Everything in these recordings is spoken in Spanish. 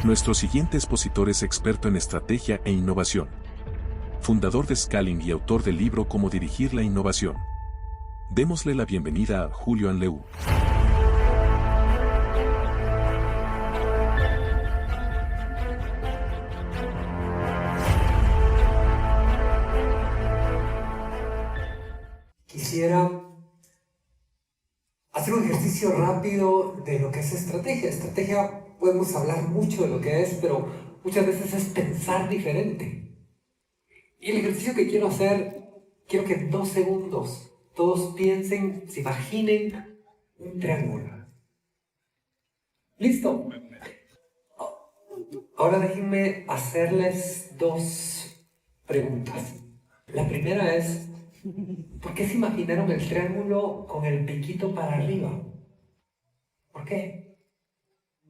Nuestro siguiente expositor es experto en estrategia e innovación. Fundador de Scaling y autor del libro Cómo dirigir la innovación. Démosle la bienvenida a Julio Anleu. Quisiera hacer un ejercicio rápido de lo que es estrategia. Estrategia, podemos hablar mucho de lo que es, pero muchas veces es pensar diferente. Y el ejercicio que quiero hacer, quiero que en 2 segundos todos piensen, se imaginen un triángulo. ¿Listo? Ahora déjenme hacerles 2 preguntas. La primera es, ¿por qué se imaginaron el triángulo con el piquito para arriba? ¿Por qué?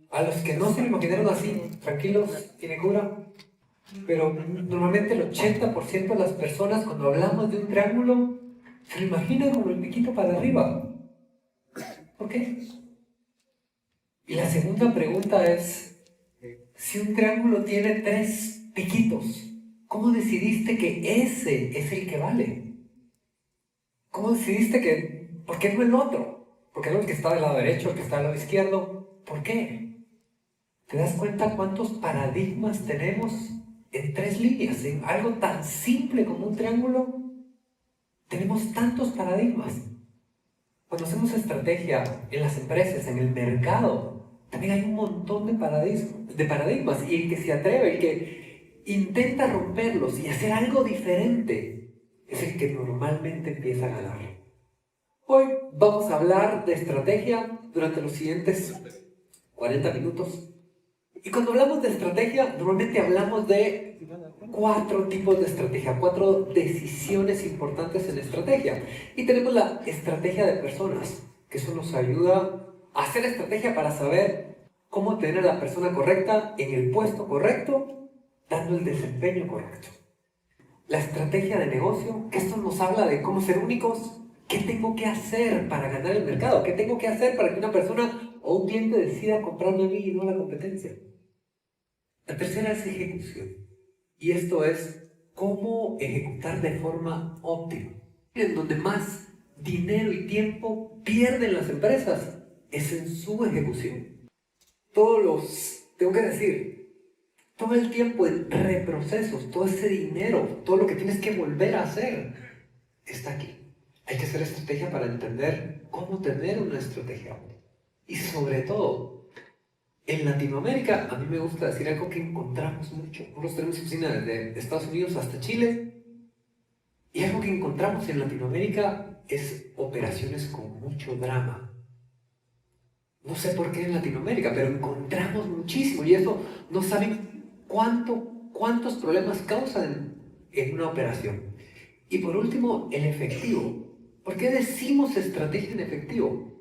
A los que no se lo imaginaron así, tranquilos, tiene cura. Pero normalmente el 80% de las personas cuando hablamos de un triángulo se lo imaginan con el piquito para arriba. ¿Por qué? Y la segunda pregunta es, si un triángulo tiene 3 piquitos, ¿cómo decidiste que ese es el que vale? ¿Cómo decidiste que, por qué no el otro? ¿Por qué no el que está del lado derecho, el que está del lado izquierdo? ¿Por qué? ¿Te das cuenta cuántos paradigmas tenemos en 3 líneas? En algo tan simple como un triángulo, tenemos tantos paradigmas. Cuando hacemos estrategia en las empresas, en el mercado, también hay un montón de paradigmas. Y el que se atreve, el que intenta romperlos y hacer algo diferente, es el que normalmente empieza a ganar. Hoy vamos a hablar de estrategia durante los siguientes 40 minutos. Y cuando hablamos de estrategia, normalmente hablamos de 4 tipos de estrategia, 4 decisiones importantes en estrategia. Y tenemos la estrategia de personas, que eso nos ayuda a hacer estrategia para saber cómo tener a la persona correcta en el puesto correcto, dando el desempeño correcto. La estrategia de negocio, que esto nos habla de cómo ser únicos, qué tengo que hacer para ganar el mercado, qué tengo que hacer para que una persona o un cliente decida comprarme a mí y no a la competencia. La tercera es ejecución. Y esto es cómo ejecutar de forma óptima. En donde más dinero y tiempo pierden las empresas es en su ejecución. Tengo que decir, todo el tiempo en reprocesos, todo ese dinero, todo lo que tienes que volver a hacer, está aquí. Hay que hacer estrategia para entender cómo tener una estrategia óptima. Y sobre todo, en Latinoamérica, a mí me gusta decir algo que encontramos mucho. Nosotros tenemos oficina desde Estados Unidos hasta Chile. Y algo que encontramos en Latinoamérica es operaciones con mucho drama. No sé por qué en Latinoamérica, pero encontramos muchísimo. Y eso no saben cuántos problemas causan en una operación. Y por último, el efectivo. ¿Por qué decimos estrategia en efectivo?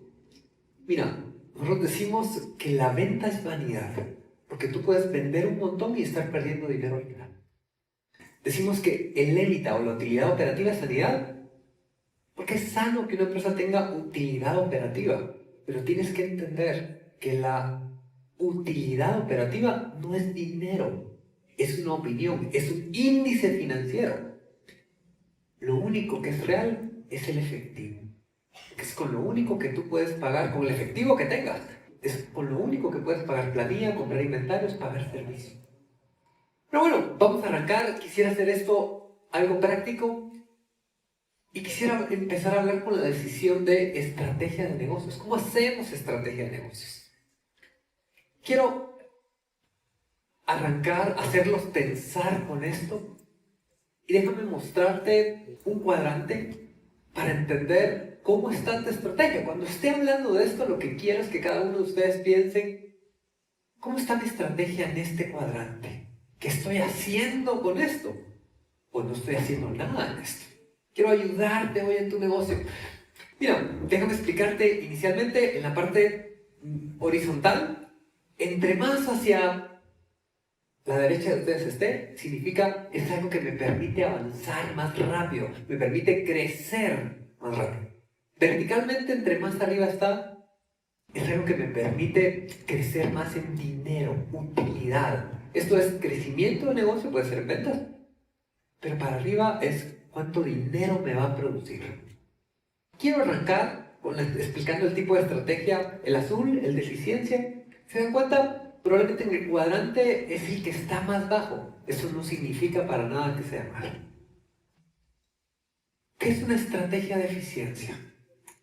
Mira, nosotros decimos que la venta es vanidad, porque tú puedes vender un montón y estar perdiendo dinero al final. Decimos que el EBITDA o la utilidad operativa es vanidad, porque es sano que una empresa tenga utilidad operativa, pero tienes que entender que la utilidad operativa no es dinero, es una opinión, es un índice financiero. Lo único que es real es el efectivo. Que es con lo único que tú puedes pagar, con el efectivo que tengas, es con lo único que puedes pagar planilla, comprar inventarios, pagar servicio. Pero bueno, vamos a arrancar. Quisiera hacer esto algo práctico y quisiera empezar a hablar con la decisión de estrategia de negocios. ¿Cómo hacemos estrategia de negocios? Quiero arrancar, hacerlos pensar con esto y déjame mostrarte un cuadrante para entender cómo está tu estrategia. Cuando esté hablando de esto, lo que quiero es que cada uno de ustedes piensen, ¿cómo está mi estrategia en este cuadrante? ¿Qué estoy haciendo con esto? ¿O no estoy haciendo nada en esto? Quiero ayudarte hoy en tu negocio. Mira, déjame explicarte inicialmente en la parte horizontal. Entre más hacia la derecha de ustedes esté, significa es algo que me permite avanzar más rápido, me permite crecer más rápido. Verticalmente, entre más arriba está, es algo que me permite crecer más en dinero, utilidad. Esto es crecimiento de negocio, puede ser en ventas, pero para arriba es cuánto dinero me va a producir. Quiero arrancar explicando el tipo de estrategia, el azul, el de eficiencia. ¿Se dan cuenta? Probablemente en el cuadrante es el que está más bajo. Eso no significa para nada que sea malo. ¿Qué es una estrategia de eficiencia?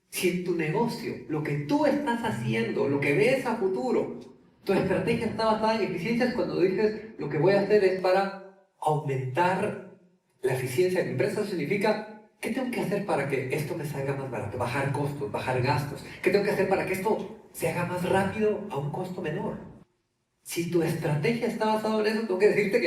Si en tu negocio, lo que tú estás haciendo, lo que ves a futuro, tu estrategia está basada en eficiencia, es cuando dices, lo que voy a hacer es para aumentar la eficiencia de mi empresa. Eso significa, ¿qué tengo que hacer para que esto me salga más barato? Bajar costos, bajar gastos. ¿Qué tengo que hacer para que esto se haga más rápido a un costo menor? Si tu estrategia está basada en eso, tengo que decirte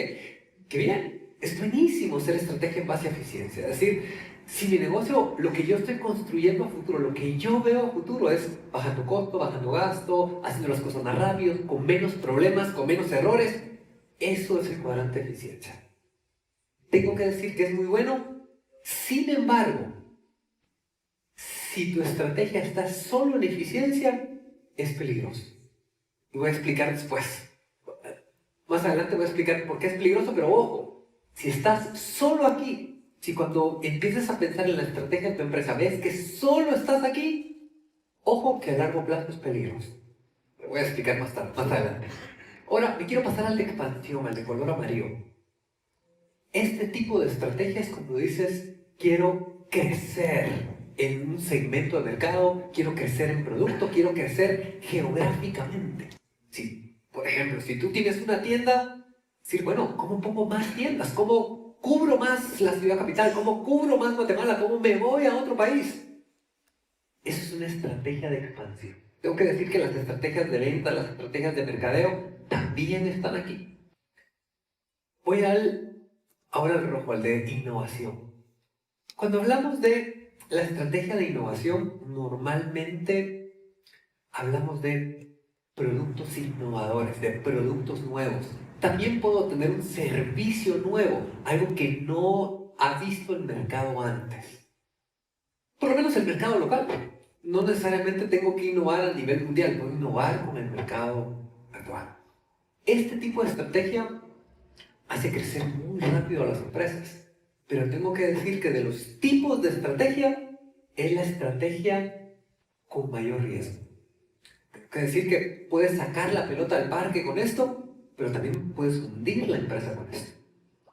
que bien, es buenísimo hacer estrategia en base a eficiencia. Es decir, si mi negocio, lo que yo estoy construyendo a futuro, lo que yo veo a futuro es bajando costo, bajando gasto, haciendo las cosas más rápido, con menos problemas, con menos errores, eso es el cuadrante de eficiencia. Tengo que decir que es muy bueno. Sin embargo, si tu estrategia está solo en eficiencia, es peligroso. Y voy a explicar después. Más adelante voy a explicar por qué es peligroso, pero ojo, si estás solo aquí, si cuando empieces a pensar en la estrategia de tu empresa ves que solo estás aquí, ojo que a largo plazo es peligroso. Lo voy a explicar más tarde, más adelante. Ahora, me quiero pasar al de expansión, al de color amarillo. Este tipo de estrategia es cuando dices, quiero crecer en un segmento de mercado, quiero crecer en producto, quiero crecer geográficamente. Sí, por ejemplo, si tú tienes una tienda, decir, bueno, ¿cómo pongo más tiendas? ¿Cómo cubro más la ciudad capital? ¿Cómo cubro más Guatemala? ¿Cómo me voy a otro país? Eso es una estrategia de expansión. Tengo que decir que las estrategias de venta, las estrategias de mercadeo, también están aquí. Voy ahora al rojo, al de innovación. Cuando hablamos de la estrategia de innovación, normalmente hablamos de productos innovadores, de productos nuevos. También puedo tener un servicio nuevo, algo que no ha visto el mercado antes. Por lo menos el mercado local. No necesariamente tengo que innovar a nivel mundial, puedo innovar con el mercado actual. Este tipo de estrategia hace crecer muy rápido a las empresas. Pero tengo que decir que de los tipos de estrategia, es la estrategia con mayor riesgo. Tengo que decir que puedes sacar la pelota al parque con esto, pero también puedes hundir la empresa con esto.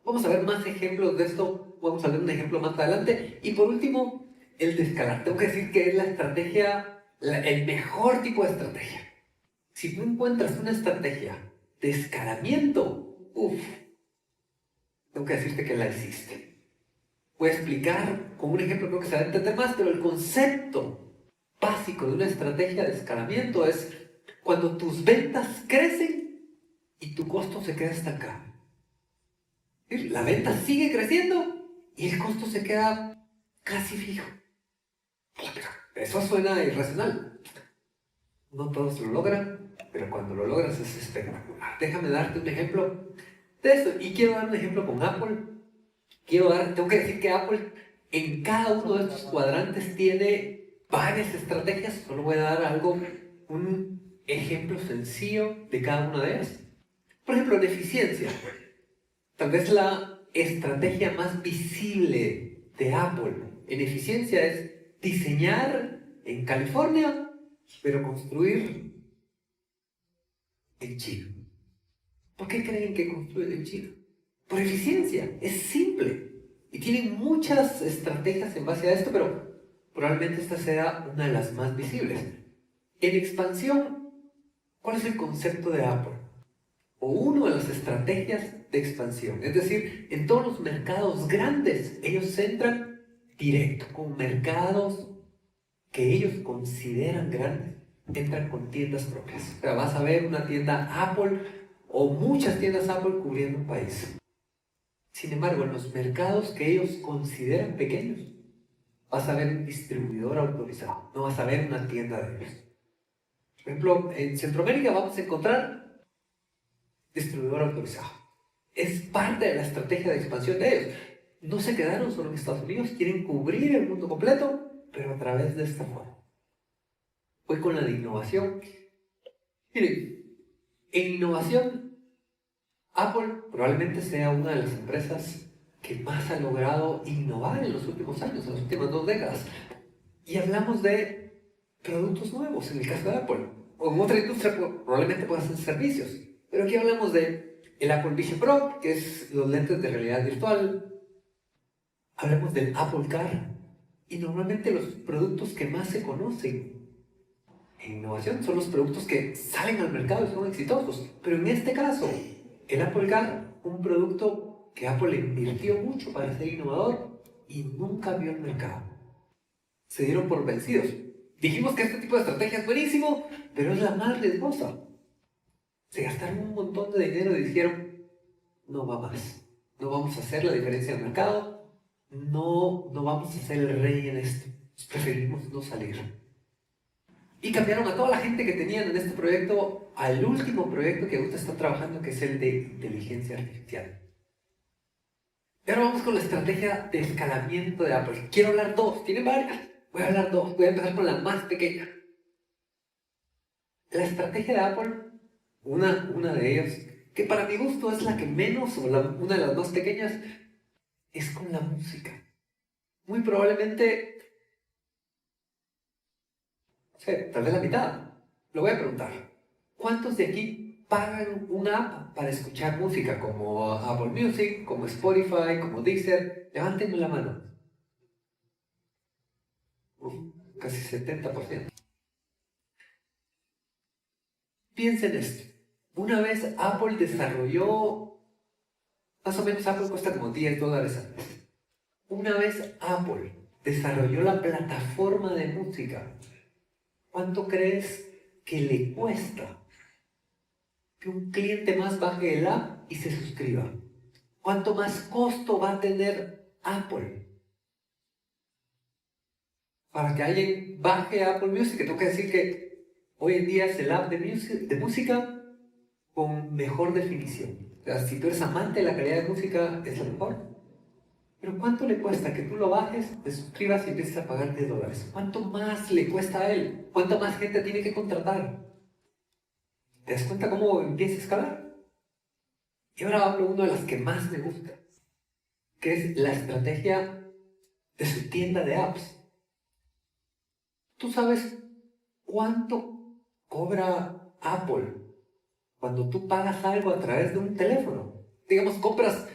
Vamos a ver más ejemplos de esto, vamos a ver un ejemplo más adelante. Y por último, el de escalar. Tengo que decir que es la estrategia, el mejor tipo de estrategia. Si tú encuentras una estrategia de escalamiento, tengo que decirte que la hiciste. Voy a explicar con un ejemplo, creo que se va a entender más, pero el concepto básico de una estrategia de escalamiento es cuando tus ventas crecen y tu costo se queda estancado. La venta sigue creciendo y el costo se queda casi fijo. Eso suena irracional. No todos lo logran, pero cuando lo logras es espectacular. Déjame darte un ejemplo de esto. Y quiero dar un ejemplo con Apple. Tengo que decir que Apple en cada uno de estos cuadrantes tiene varias estrategias. Solo voy a dar un ejemplo sencillo de cada una de ellas. Por ejemplo, en eficiencia. Tal vez la estrategia más visible de Apple en eficiencia es diseñar en California, pero construir en China. ¿Por qué creen que construyen en China? Por eficiencia, es simple. Y tienen muchas estrategias en base a esto, pero probablemente esta sea una de las más visibles. En expansión, ¿cuál es el concepto de Apple? O una de las estrategias de expansión. Es decir, en todos los mercados grandes, ellos entran directo con mercados que ellos consideran grandes. Entran con tiendas propias. O sea, vas a ver una tienda Apple o muchas tiendas Apple cubriendo un país. Sin embargo, en los mercados que ellos consideran pequeños, vas a ver un distribuidor autorizado, no vas a ver una tienda de ellos. Por ejemplo, en Centroamérica vamos a encontrar distribuidor autorizado. Es parte de la estrategia de expansión de ellos. No se quedaron solo en Estados Unidos, quieren cubrir el mundo completo, pero a través de esta forma. Voy con la de innovación. Miren, en innovación, Apple probablemente sea una de las empresas que más ha logrado innovar en los últimos años, en las últimas 2 décadas. Y hablamos de productos nuevos, en el caso de Apple. O en otra industria probablemente puedan ser servicios. Pero aquí hablamos de el Apple Vision Pro, que es los lentes de realidad virtual. Hablamos del Apple Car. Y normalmente los productos que más se conocen en innovación son los productos que salen al mercado y son exitosos. Pero en este caso, el Apple Car, un producto que Apple invirtió mucho para ser innovador y nunca vio el mercado. Se dieron por vencidos. Dijimos que este tipo de estrategia es buenísimo, pero es la más riesgosa. Se gastaron un montón de dinero y dijeron, no va más. No vamos a hacer la diferencia en el mercado. No vamos a ser el rey en esto. Preferimos no salir. Y cambiaron a toda la gente que tenían en este proyecto al último proyecto que ahorita están trabajando, que es el de inteligencia artificial. Y ahora vamos con la estrategia de escalamiento de Apple. Quiero hablar dos, tienen varias. Voy a hablar dos, voy a empezar con la más pequeña. La estrategia de Apple, una de ellas, que para mi gusto es la que menos, o una de las más pequeñas, es con la música. Muy probablemente, o sea, tal vez la mitad. Lo voy a preguntar. ¿Cuántos de aquí pagan una app para escuchar música como Apple Music, como Spotify, como Deezer? Levántenme la mano. Casi 70%. Piensen esto. Una vez Apple desarrolló, más o menos Apple cuesta como $10 al mes. Una vez Apple desarrolló la plataforma de música, ¿cuánto crees que le cuesta que un cliente más baje el app y se suscriba? ¿Cuánto más costo va a tener Apple para que alguien baje Apple Music? Tengo que decir que hoy en día es el app de música con mejor definición. O sea, si tú eres amante de la calidad de música, es la mejor. Pero ¿cuánto le cuesta que tú lo bajes, te suscribas y empieces a pagar $10? ¿Cuánto más le cuesta a él? ¿Cuánta más gente tiene que contratar? ¿Te das cuenta cómo empieza a escalar? Y ahora hablo de una de las que más me gusta, que es la estrategia de su tienda de apps. ¿Tú sabes cuánto cobra Apple cuando tú pagas algo a través de un teléfono? Digamos, compras,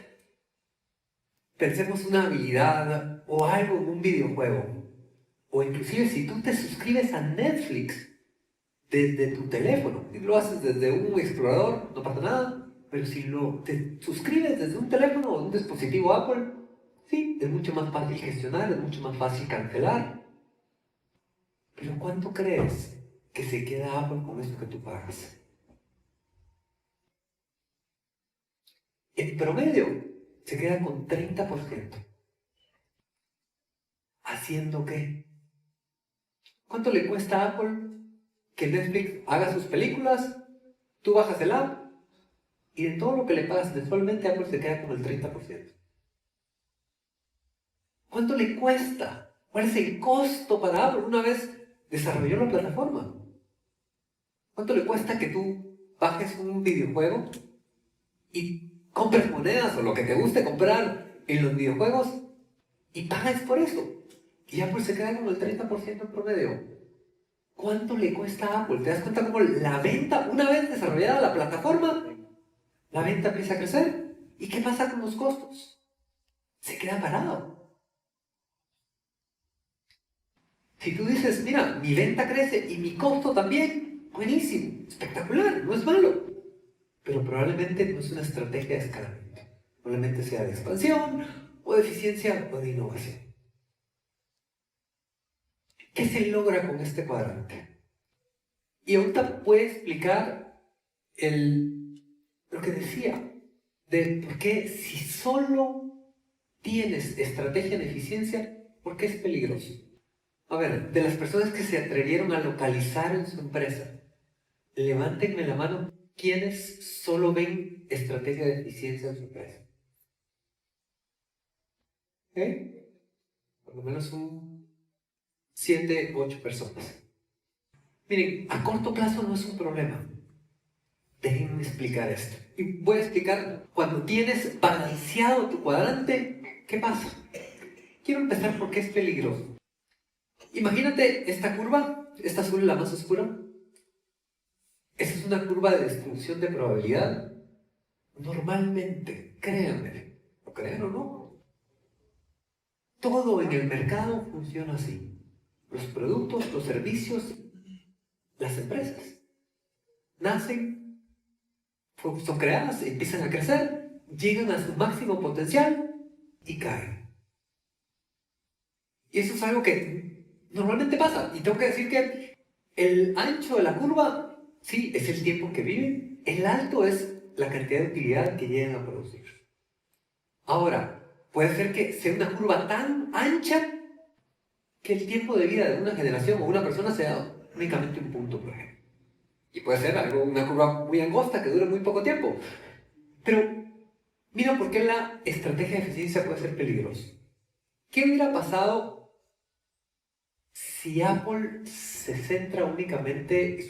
pensemos una habilidad o algo en un videojuego. O inclusive si tú te suscribes a Netflix desde tu teléfono, y lo haces desde un explorador, no pasa nada. Pero si te suscribes desde un teléfono o un dispositivo Apple, sí, es mucho más fácil gestionar, es mucho más fácil cancelar. Pero ¿cuánto crees que se queda Apple con esto que tú pagas? En promedio, se queda con 30%. ¿Haciendo qué? ¿Cuánto le cuesta a Apple que Netflix haga sus películas? Tú bajas el app y de todo lo que le pagas mensualmente, Apple se queda con el 30%. ¿Cuánto le cuesta? ¿Cuál es el costo para Apple una vez desarrolló la plataforma? ¿Cuánto le cuesta que tú bajes un videojuego y compres monedas o lo que te guste comprar en los videojuegos y pagas por eso? Y Apple se queda con el 30% en promedio. ¿Cuánto le cuesta a Apple? ¿Te das cuenta cómo la venta, una vez desarrollada la plataforma, la venta empieza a crecer? ¿Y qué pasa con los costos? Se queda parado. Si tú dices, mira, mi venta crece y mi costo también, buenísimo, espectacular, no es malo. Pero probablemente no es una estrategia de escalamiento. Probablemente sea de expansión, o de eficiencia, o de innovación. ¿Qué se logra con este cuadrante? Y ahorita puede explicar lo que decía, de por qué si solo tienes estrategia de eficiencia, ¿por qué es peligroso? A ver, de las personas que se atrevieron a localizar en su empresa, levántenme la mano quienes solo ven estrategia de eficiencia en su empresa. Por lo menos un 7, 8 personas. Miren, a corto plazo no es un problema. Déjenme explicar esto. Y voy a explicar, cuando tienes balanceado tu cuadrante, ¿qué pasa? Quiero empezar porque es peligroso. Imagínate esta curva, esta azul es la más oscura. Esa es una curva de distribución de probabilidad. Normalmente, créanme, lo crean o no, todo en el mercado funciona así. Los productos, los servicios, las empresas nacen, son creadas, empiezan a crecer, llegan a su máximo potencial y caen. Y eso es algo que normalmente pasa. Y tengo que decir que el ancho de la curva, sí, es el tiempo que viven. El alto es la cantidad de utilidad que llegan a producir. Ahora, puede ser que sea una curva tan ancha que el tiempo de vida de una generación o una persona sea únicamente un punto, por ejemplo. Y puede ser una curva muy angosta que dure muy poco tiempo. Pero mira por qué la estrategia de eficiencia puede ser peligrosa. ¿Qué hubiera pasado si Apple se centra únicamente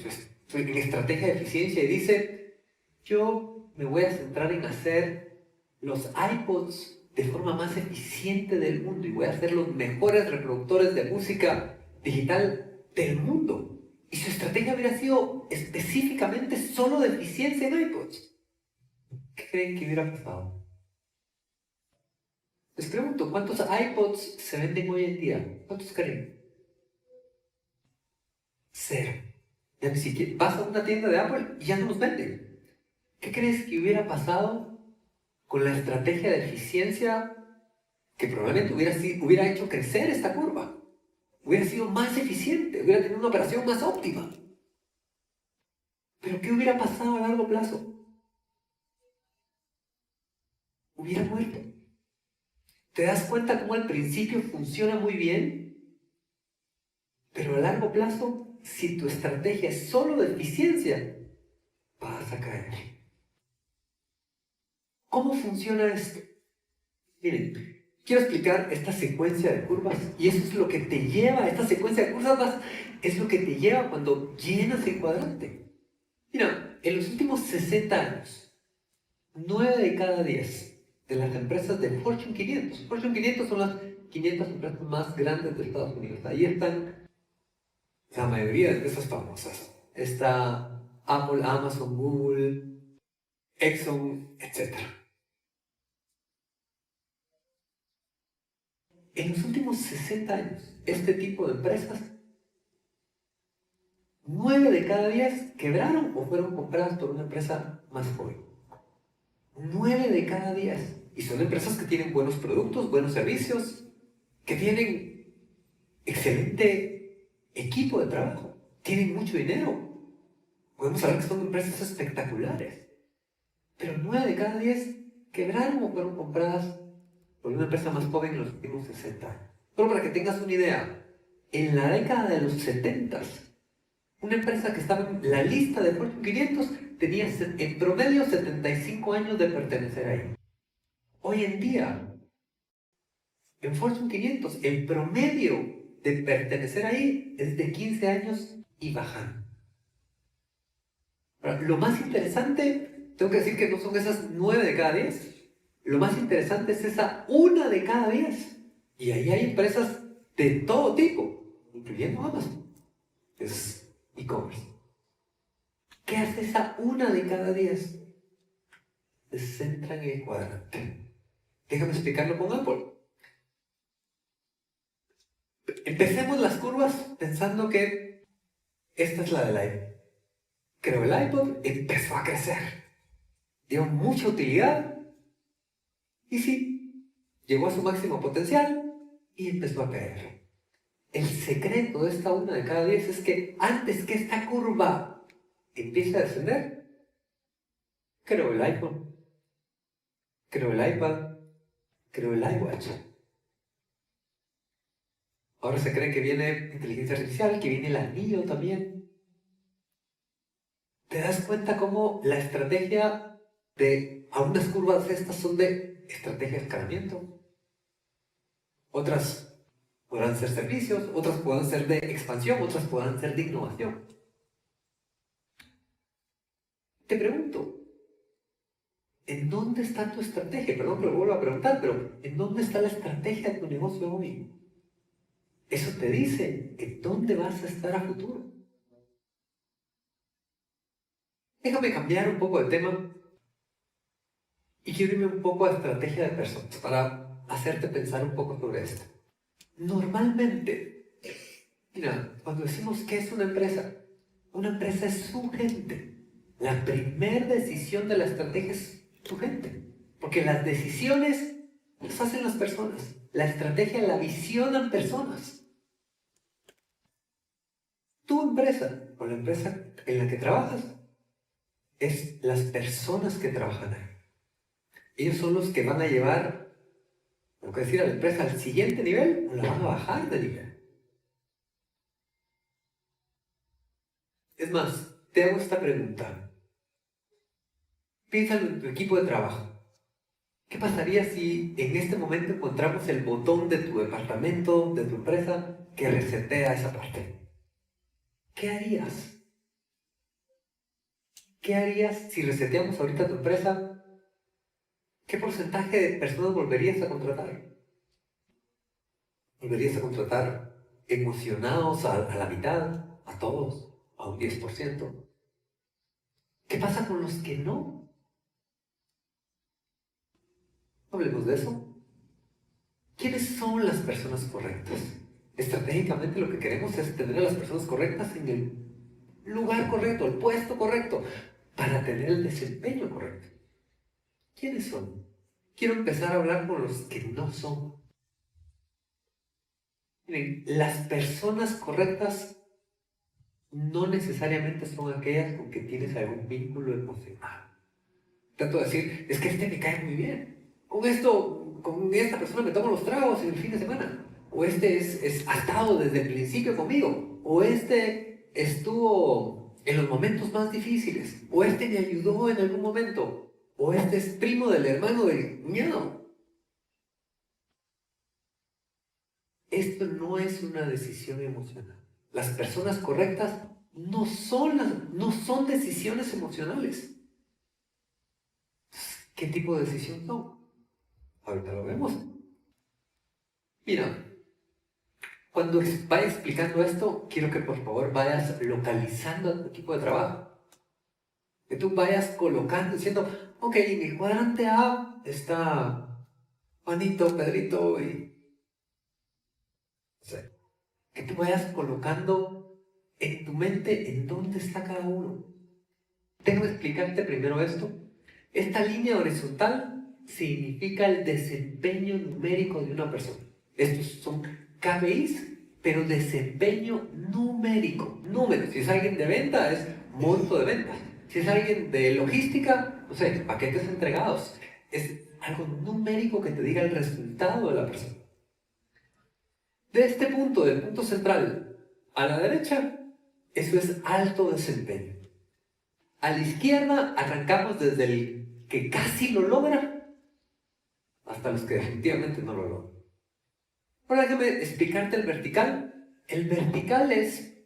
en estrategia de eficiencia y dice, yo me voy a centrar en hacer los iPods de forma más eficiente del mundo y voy a hacer los mejores reproductores de música digital del mundo? Y su estrategia hubiera sido específicamente solo de eficiencia en iPods. ¿Qué creen que hubiera pasado? Les pregunto, ¿cuántos iPods se venden hoy en día? ¿Cuántos creen? Cero. Ya ni siquiera vas a una tienda de Apple y ya no los venden. ¿Qué crees que hubiera pasado con la estrategia de eficiencia que probablemente hubiera hecho crecer esta curva? Hubiera sido más eficiente, hubiera tenido una operación más óptima. Pero ¿qué hubiera pasado a largo plazo? Hubiera muerto. ¿Te das cuenta cómo al principio funciona muy bien? Pero a largo plazo, si tu estrategia es solo de eficiencia, vas a caer. ¿Cómo funciona esto? Miren, quiero explicar esta secuencia de curvas y eso es lo que te lleva, esta secuencia de curvas es lo que te lleva cuando llenas el cuadrante. Mira, en los últimos 60 años, 9 de cada 10 de las empresas del Fortune 500, Fortune 500 son las 500 empresas más grandes de Estados Unidos, ahí están la mayoría de empresas famosas. Está Apple, Amazon, Google, Exxon, etc. En los últimos 60 años, este tipo de empresas, 9 de cada 10 quebraron o fueron compradas por una empresa más joven. 9 de cada 10. Y son empresas que tienen buenos productos, buenos servicios, que tienen excelente equipo de trabajo, tienen mucho dinero. Podemos saber que son empresas espectaculares. Pero 9 de cada 10 quebraron o fueron compradas por una empresa más joven en los últimos 60 años. Solo para que tengas una idea, en la década de los 70, una empresa que estaba en la lista de Fortune 500 tenía en promedio 75 años de pertenecer ahí. Hoy en día, en Fortune 500, el promedio de pertenecer ahí es de 15 años y bajando. Ahora, lo más interesante, tengo que decir que no son esas 9 de cada 10. Lo más interesante es esa 1 de cada 10. Y ahí hay empresas de todo tipo, incluyendo Amazon. Es e-commerce. ¿Qué hace esa 1 de cada 10? Se centra en el cuadrante. Déjame explicarlo con Apple. Empecemos las curvas pensando que esta es la del iPod. Pero el iPod empezó a crecer. Dio mucha utilidad. Y sí, llegó a su máximo potencial y empezó a caer. El secreto de esta 1 de cada 10 es que antes que esta curva empiece a descender, creó el iPhone, creó el iPad, creó el iWatch. Ahora se cree que viene inteligencia artificial, que viene el anillo también. ¿Te das cuenta cómo la estrategia de algunas curvas estas son de estrategia de escalamiento? Otras podrán ser servicios, otras podrán ser de expansión, otras podrán ser de innovación. Te pregunto, ¿en dónde está tu estrategia? Perdón que lo vuelvo a preguntar, pero ¿en dónde está la estrategia de tu negocio hoy? Eso te dice en dónde vas a estar a futuro. Déjame cambiar un poco de tema y quiero irme un poco a estrategia de personas para hacerte pensar un poco sobre esto. Normalmente, mira, cuando decimos que es una empresa es su gente. La primera decisión de la estrategia es tu gente. Porque las decisiones las hacen las personas. La estrategia la visionan personas. Tu empresa o la empresa en la que trabajas es las personas que trabajan ahí. Ellos son los que van a llevar, lo que decir, a la empresa al siguiente nivel o la van a bajar de nivel. Es más, te hago esta pregunta. Piénsalo en tu equipo de trabajo. ¿Qué pasaría si en este momento encontramos el botón de tu departamento, de tu empresa, que resetea esa parte? ¿Qué harías? ¿Qué harías si reseteamos ahorita tu empresa? ¿Qué porcentaje de personas volverías a contratar? ¿Volverías a contratar emocionados a la mitad, a todos, a un 10%? ¿Qué pasa con los que no? Hablemos de eso. ¿Quiénes son las personas correctas? Estratégicamente lo que queremos es tener a las personas correctas en el lugar correcto, el puesto correcto, para tener el desempeño correcto. ¿Quiénes son? Quiero empezar a hablar con los que no son. Miren, las personas correctas no necesariamente son aquellas con que tienes algún vínculo emocional. Trato de decir, es que este me cae muy bien. Con esta persona me tomo los tragos en el fin de semana. O este ha estado desde el principio conmigo. O este estuvo en los momentos más difíciles. O este me ayudó en algún momento. O este es primo del hermano del cuñado. Esto no es una decisión emocional. Las personas correctas no son decisiones emocionales. ¿Qué tipo de decisión son? Ahorita lo vemos. Mira, cuando vaya explicando esto, quiero que por favor vayas localizando a tu equipo de trabajo. Que tú vayas colocando, diciendo, ok, en el cuadrante A está Juanito, Pedrito y... O sea, que tú vayas colocando en tu mente en dónde está cada uno. Tengo que explicarte primero esto. Esta línea horizontal significa el desempeño numérico de una persona. Estos son KPIs, pero desempeño numérico. Números. Si es alguien de venta, es monto de ventas. Si es alguien de logística, no sé, paquetes entregados. Es algo numérico que te diga el resultado de la persona. De este punto, del punto central a la derecha, eso es alto desempeño. A la izquierda arrancamos desde el que casi lo logra hasta los que definitivamente no lo logran. Ahora déjame explicarte el vertical. El vertical es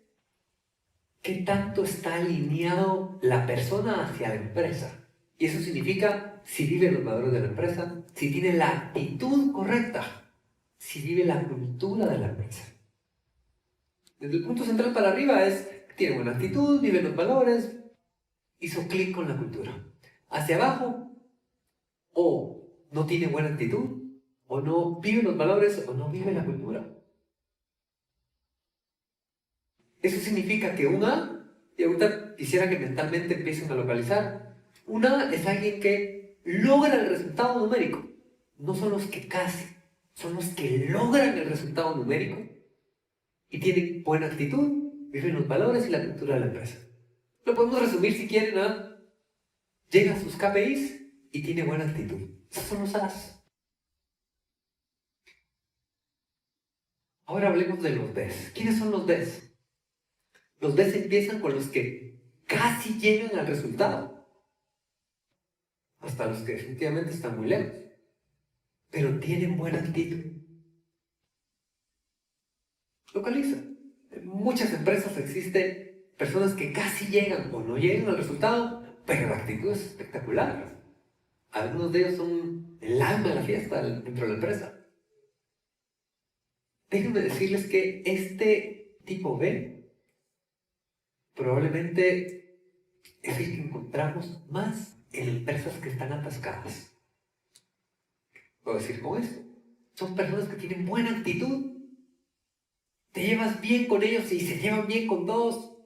qué tanto está alineado la persona hacia la empresa. Y eso significa si vive los valores de la empresa, si tiene la actitud correcta, si vive la cultura de la empresa. Desde el punto central para arriba es, tiene buena actitud, vive los valores, hizo clic con la cultura. Hacia abajo, o no tiene buena actitud, o no vive los valores, o no vive la cultura. Eso significa que un A, y ahorita quisiera que mentalmente empiecen a localizar, un A es alguien que logra el resultado numérico. No son los que casi, son los que logran el resultado numérico y tienen buena actitud, viven los valores y la cultura de la empresa. Lo podemos resumir si quieren a llega a sus KPIs y tiene buena actitud. Esos son los A's. Ahora hablemos de los B's. ¿Quiénes son los B's? Los B's empiezan con los que casi llegan al resultado, hasta los que definitivamente están muy lejos, pero tienen buena actitud. Localiza. En muchas empresas existen personas que casi llegan o no llegan al resultado, pero la actitud es espectacular. Algunos de ellos son el alma de la fiesta dentro de la empresa. Déjenme decirles que este tipo B probablemente es el que encontramos más en empresas que están atascadas. Puedo decir con esto, son personas que tienen buena actitud, te llevas bien con ellos y se llevan bien con todos,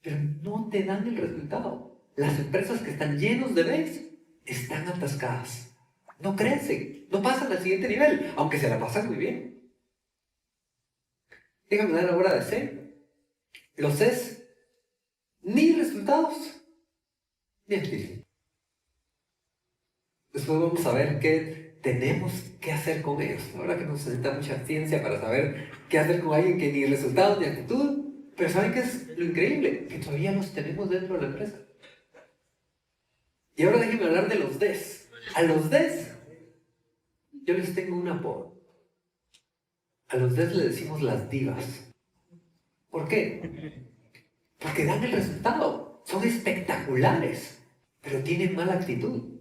pero no te dan el resultado. Las empresas que están llenos de Bs están atascadas, no crecen, no pasan al siguiente nivel, aunque se la pasan muy bien. Déjame dar ahora de C. Los Cs, ni resultados, ni actitud. Después vamos a ver qué tenemos que hacer con ellos. Ahora que nos necesita mucha ciencia para saber qué hacer con alguien que ni resultados ni actitud. Pero ¿saben qué es lo increíble? Que todavía los tenemos dentro de la empresa. Y ahora déjenme hablar de los Ds. A los Ds, yo les tengo un apodo. A los Ds le decimos las divas. ¿Por qué? Porque dan el resultado. Son espectaculares, pero tienen mala actitud.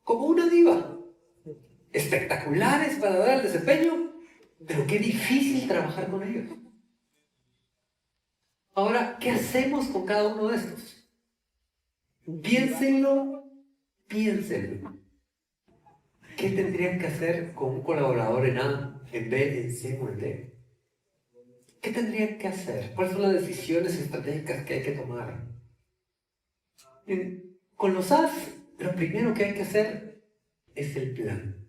Como una diva. Espectaculares para dar el desempeño, pero qué difícil trabajar con ellos. Ahora, ¿qué hacemos con cada uno de estos? Piénsenlo. ¿Qué tendrían que hacer con un colaborador en A, en B, en C o en D? ¿Qué tendrían que hacer? ¿Cuáles son las decisiones estratégicas que hay que tomar? Con los As, lo primero que hay que hacer es el plan.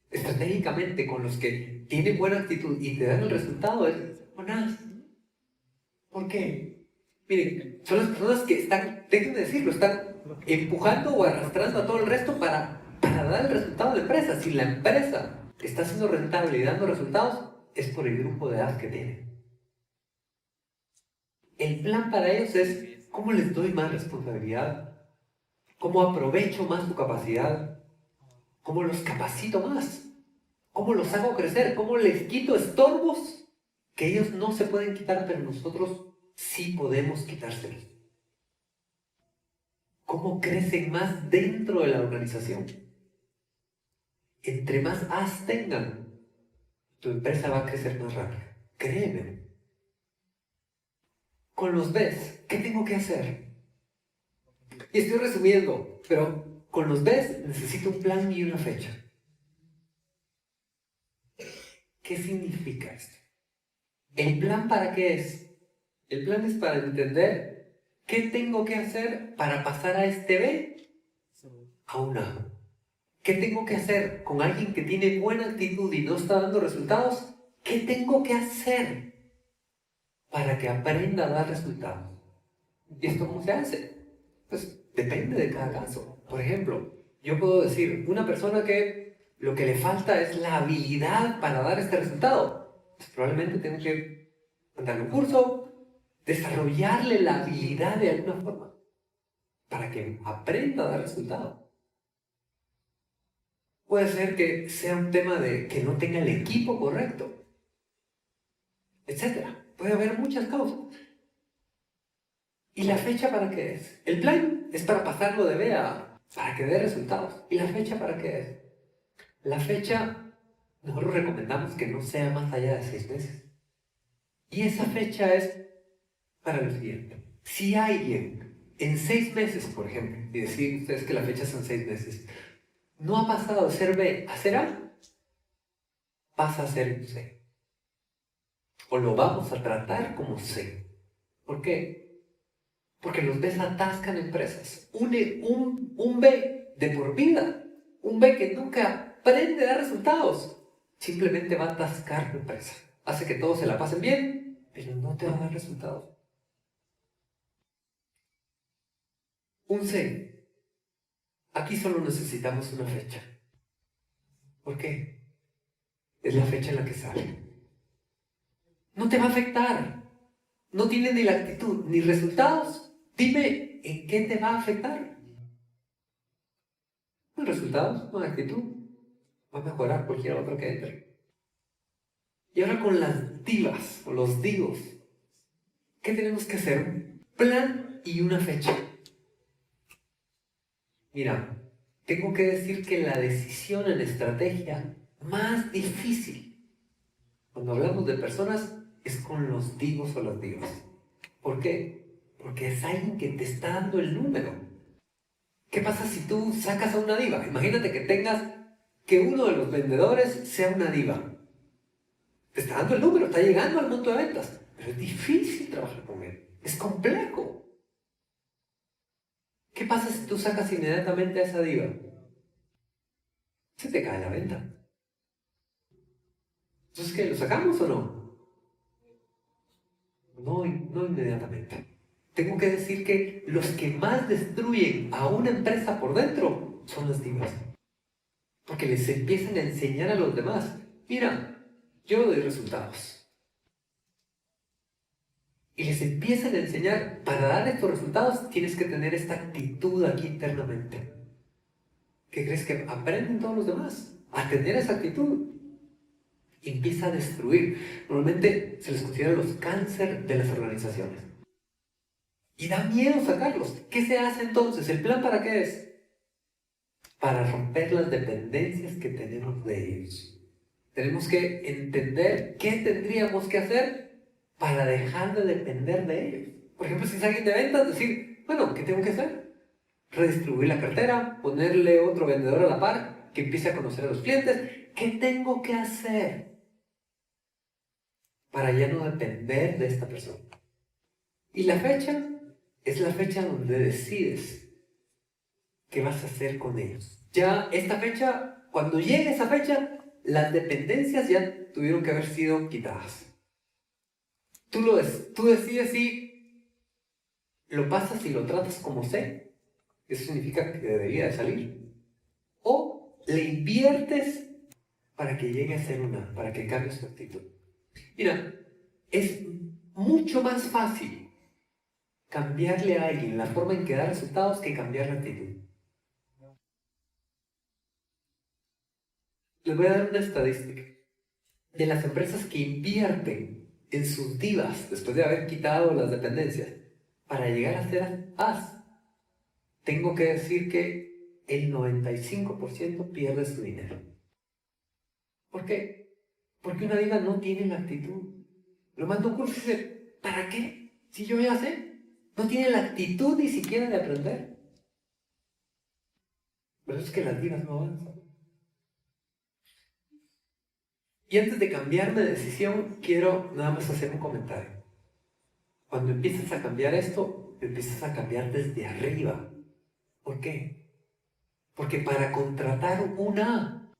Estratégicamente, con los que tienen buena actitud y te dan el resultado, es con As. ¿Por qué? Miren, son las personas que están, déjenme decirlo, están empujando o arrastrando a todo el resto para dar el resultado de la empresa. Si la empresa está siendo rentable y dando resultados, es por el grupo de edad que tiene. El plan para ellos es cómo les doy más responsabilidad, cómo aprovecho más su capacidad, cómo los capacito más, cómo los hago crecer, cómo les quito estorbos que ellos no se pueden quitar, pero nosotros sí podemos quitárselos. ¿Cómo crecen más dentro de la organización? Entre más As tengan, tu empresa va a crecer más rápido. Créeme. Con los Bs, ¿qué tengo que hacer? Y estoy resumiendo, pero con los Bs necesito un plan y una fecha. ¿Qué significa esto? ¿El plan para qué es? El plan es para entender qué tengo que hacer para pasar a este B a un A. ¿Qué tengo que hacer con alguien que tiene buena actitud y no está dando resultados? ¿Qué tengo que hacer para que aprenda a dar resultados? ¿Y esto cómo se hace? Pues depende de cada caso. Por ejemplo, yo puedo decir, una persona que lo que le falta es la habilidad para dar este resultado. Pues probablemente tengo que mandarle un curso, desarrollarle la habilidad de alguna forma para que aprenda a dar resultados. Puede ser que sea un tema de que no tenga el equipo correcto, etc. Puede haber muchas causas. ¿Y la fecha para qué es? El plan es para pasarlo de B a A, para que dé resultados. ¿Y la fecha para qué es? La fecha, nosotros recomendamos que no sea más allá de 6 meses. Y esa fecha es para lo siguiente. Si alguien en 6 meses, por ejemplo, y decir ustedes que la fecha son 6 meses, no ha pasado de ser B a ser A, pasa a ser un C. O lo vamos a tratar como C. ¿Por qué? Porque los Bs atascan empresas. Un B de por vida, un B que nunca aprende a dar resultados, simplemente va a atascar tu empresa. Hace que todos se la pasen bien, pero no te va a dar resultados. Un C. Aquí solo necesitamos una fecha. ¿Por qué? Es la fecha en la que sale. No te va a afectar. No tiene ni la actitud ni resultados. Dime, ¿en qué te va a afectar? En resultados, no en actitud. Va a mejorar cualquier otro que entre. Y ahora con las divas, o los divos, ¿qué tenemos que hacer? Un plan y una fecha. Mira, tengo que decir que la decisión en estrategia más difícil cuando hablamos de personas es con los divos o las divas. ¿Por qué? Porque es alguien que te está dando el número. ¿Qué pasa si tú sacas a una diva? Imagínate que tengas que uno de los vendedores sea una diva. Te está dando el número, está llegando al mundo de ventas. Pero es difícil trabajar con él. Es complejo. ¿Qué pasa si tú sacas inmediatamente a esa diva? Se te cae la venta. Entonces, ¿qué? ¿Lo sacamos o no? No, no inmediatamente. Tengo que decir que los que más destruyen a una empresa por dentro son las divas. Porque les empiezan a enseñar a los demás. Mira, yo doy resultados. Y les empiezan a enseñar, para dar estos resultados tienes que tener esta actitud aquí internamente. ¿Qué crees que aprenden todos los demás? A tener esa actitud. Y empieza a destruir. Normalmente se les considera los cáncer de las organizaciones. Y da miedo sacarlos. ¿Qué se hace entonces? ¿El plan para qué es? Para romper las dependencias que tenemos de ellos. Tenemos que entender qué tendríamos que hacer para dejar de depender de ellos. Por ejemplo, si es alguien de ventas, decir, bueno, ¿qué tengo que hacer? Redistribuir la cartera, ponerle otro vendedor a la par, que empiece a conocer a los clientes. ¿Qué tengo que hacer para ya no depender de esta persona? Y la fecha es la fecha donde decides qué vas a hacer con ellos. Ya esta fecha, cuando llegue esa fecha, las dependencias ya tuvieron que haber sido quitadas. Tú decides si lo pasas y lo tratas como sé, eso significa que debería de salir, o le inviertes para que llegue a ser para que cambie su actitud. Mira, es mucho más fácil cambiarle a alguien la forma en que da resultados que cambiar la actitud. Les voy a dar una estadística. De las empresas que invierten en sus divas después de haber quitado las dependencias para llegar a ser as, tengo que decir que el 95% pierde su dinero. ¿Por qué? Porque una diva no tiene la actitud. Lo más no curso dice, ¿para qué? Si yo ya sé, no tiene la actitud ni siquiera de aprender. Pero es que las divas no avanzan. Y antes de cambiarme de decisión, quiero nada más hacer un comentario. Cuando empiezas a cambiar esto, empiezas a cambiar desde arriba. ¿Por qué? Porque para contratar un A,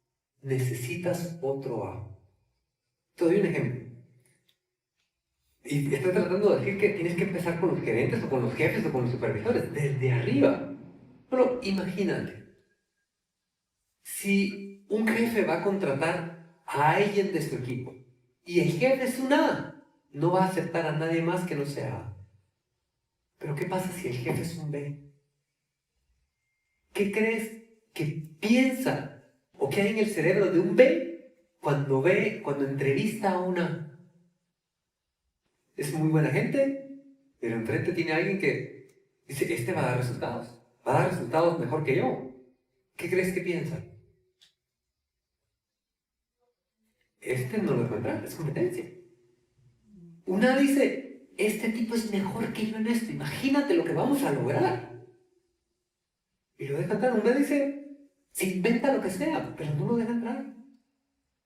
necesitas otro A. Te doy un ejemplo. Y estoy tratando de decir que tienes que empezar con los gerentes o con los jefes o con los supervisores, desde arriba. Pero imagínate, si un jefe va a contratar a alguien de su equipo y el jefe es un A, no va a aceptar a nadie más que no sea A. Pero ¿qué pasa si el jefe es un B? ¿Qué crees que piensa o qué hay en el cerebro de un B cuando entrevista a una? Es muy buena gente, pero enfrente tiene a alguien que dice, este va a dar resultados mejor que yo. ¿Qué crees que piensa? Este no lo encuentra, es competencia. Una dice, este tipo es mejor que yo en esto, imagínate lo que vamos a lograr. Y lo deja entrar. Una dice, se inventa lo que sea, pero no lo deja entrar.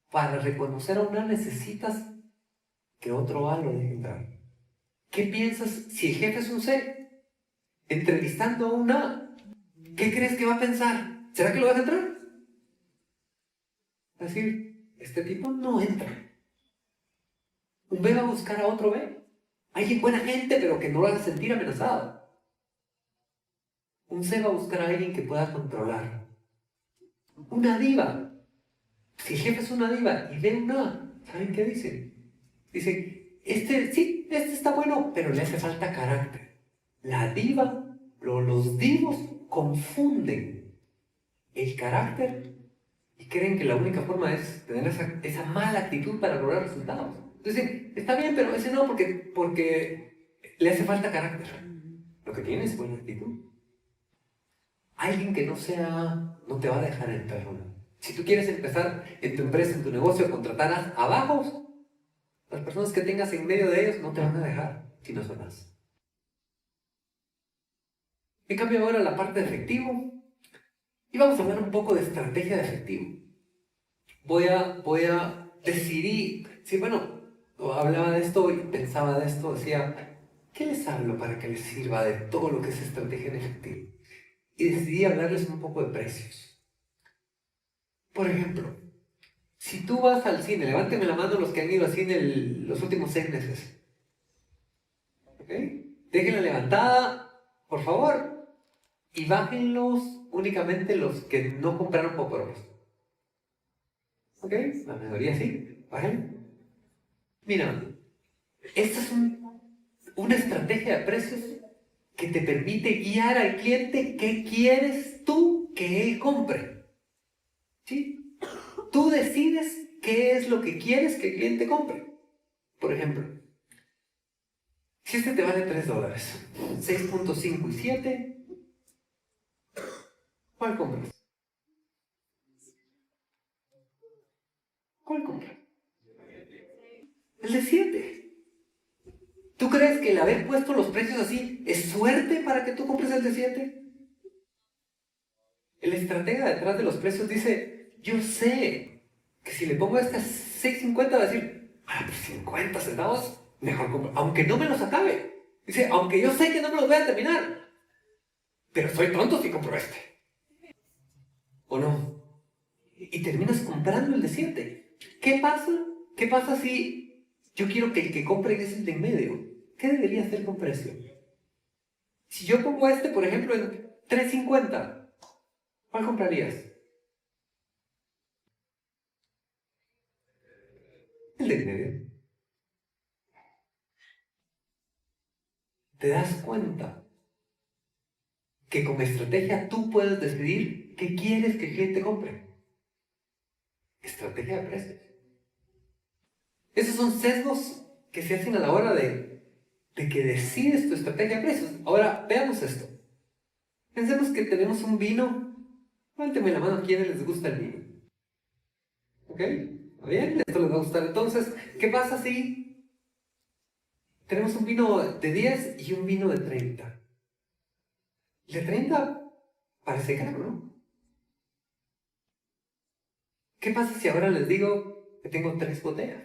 Para reconocer a una necesitas que otro A lo deje entrar. ¿Qué piensas si el jefe es un C? Entrevistando a un A, ¿qué crees que va a pensar? ¿Será que lo deja entrar? Es decir, este tipo no entra. Un B va a buscar a otro B. Alguien buena gente, pero que no lo haga sentir amenazado. Un C va a buscar a alguien que pueda controlar. Una diva. Si el jefe es una diva y ve un A, ¿saben qué dice? Dice, este está bueno, pero le hace falta carácter. La diva, los divos confunden el carácter y creen que la única forma es tener esa mala actitud para lograr resultados. Entonces, está bien, pero ese no, porque le hace falta carácter. Lo que tiene es buena actitud. alguien que no sea, no te va a dejar entrar, ¿no? Si tú quieres empezar en tu empresa, en tu negocio, contratar a bajos, las personas que tengas en medio de ellos no te van a dejar si no son más. En cambio ahora la parte de efectivo, y vamos a hablar un poco de estrategia de efectivo. Voy a decidir, sí, bueno, hablaba de esto y pensaba de esto, decía, ¿qué les hablo para que les sirva de todo lo que es estrategia en efectivo? Y decidí hablarles un poco de precios. Por ejemplo, si tú vas al cine, levánteme la mano los que han ido al cine los últimos 6 meses. ¿Ok? Déjenla levantada, por favor, y bájenlos únicamente los que no compraron popcorns. ¿Ok? La mayoría sí, bájenlo. Mira, esta es una estrategia de precios que te permite guiar al cliente qué quieres tú que él compre. ¿Sí? Tú decides qué es lo que quieres que el cliente compre. Por ejemplo, si este te vale $3, 6.5 y 7, ¿cuál compras? ¿Cuál compras? El de 7. ¿Tú crees que el haber puesto los precios así es suerte para que tú compres el de 7? El estratega detrás de los precios dice, yo sé que si le pongo este a 6.50 va a decir, pues 50 centavos, mejor compro, aunque no me los acabe. Dice, aunque yo sé que no me los voy a terminar, pero soy tonto si compro este. ¿O no? Y terminas comprando el de 7. ¿Qué pasa? ¿Qué pasa si yo quiero que el que compren es el de en medio? ¿Qué debería hacer con precio? Si yo pongo este, por ejemplo, en 3.50, ¿cuál comprarías? El de en medio. ¿Te das cuenta que con estrategia tú puedes decidir qué quieres que el cliente compre? Estrategia de precios. Esos son sesgos que se hacen a la hora de que decides tu estrategia de precios. Ahora, veamos esto. Pensemos que tenemos un vino. Levánteme la mano a quienes les gusta el vino. ¿Ok? ¿Está bien? Esto les va a gustar. Entonces, ¿qué pasa si tenemos un vino de 10 y un vino de 30? El de 30 parece caro, ¿no? ¿Qué pasa si ahora les digo que tengo 3 botellas?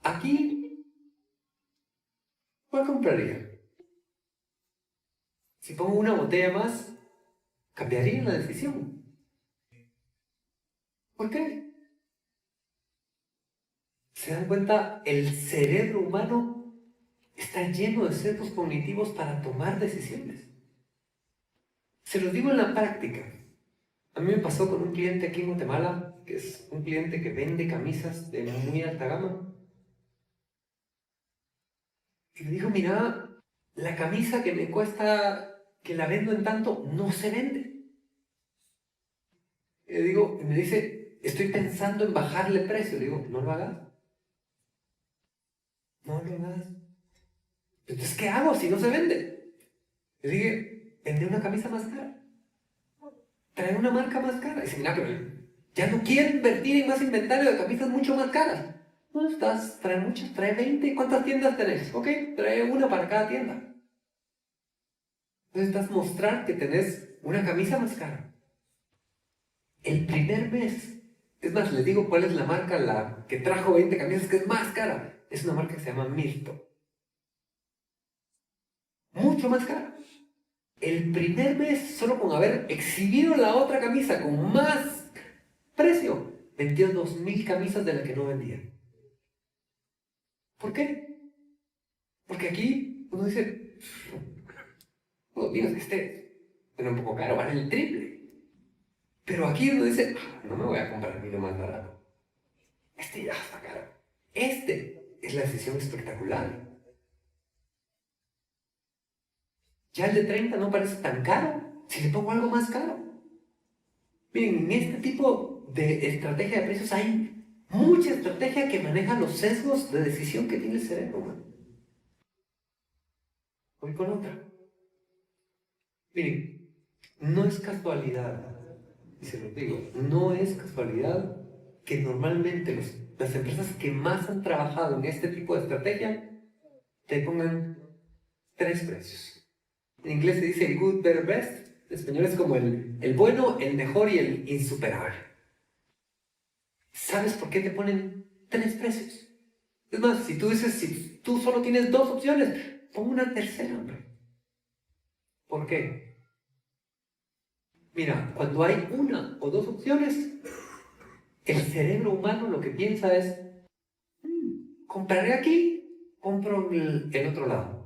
Aquí, ¿cuál compraría? Si pongo una botella más, cambiaría la decisión. ¿Por qué? ¿Se dan cuenta? El cerebro humano está lleno de sesgos cognitivos para tomar decisiones. Se los digo en la práctica. A mí me pasó con un cliente aquí en Guatemala, que es un cliente que vende camisas de muy alta gama. Y me dijo, mira, la camisa que me cuesta, que la vendo en tanto, no se vende. Y le digo, y me dice, estoy pensando en bajarle precio. Le digo, no lo hagas. No lo hagas. Entonces, ¿qué hago si no se vende? Le dije, vende una camisa más cara. Trae una marca más cara. Y dice, mira, pero ya no quiero invertir en más inventario de camisas mucho más caras. No estás, trae muchas, trae 20. ¿Cuántas tiendas tenés? Ok, trae una para cada tienda. Entonces estás mostrar que tenés una camisa más cara. El primer mes, es más, les digo cuál es la marca, la que trajo 20 camisas, que es más cara. Es una marca que se llama Mirto. Mucho más cara. El primer mes, solo con haber exhibido la otra camisa con más precio, vendió 2.000 camisas de las que no vendía. ¿Por qué? Porque aquí uno dice, oh, mira, este es un poco caro, vale el triple. Pero aquí uno dice, no me voy a comprar el vino más barato. Este ya está caro. Este es la decisión espectacular. Ya el de 30 no parece tan caro si le pongo algo más caro. Miren, en este tipo de estrategia de precios hay mucha estrategia que maneja los sesgos de decisión que tiene el cerebro humano. Voy con otra. Miren, no es casualidad, y se los digo, no es casualidad que normalmente las empresas que más han trabajado en este tipo de estrategia te pongan 3 precios. En inglés se dice good, better, best. En español es como el bueno, el mejor y el insuperable. ¿Sabes por qué te ponen 3 precios? Es más, si tú dices, si tú solo tienes 2 opciones, pon una tercera, hombre. ¿Por qué? Mira, cuando hay una o 2 opciones, el cerebro humano lo que piensa es, compraré aquí, compro el otro lado.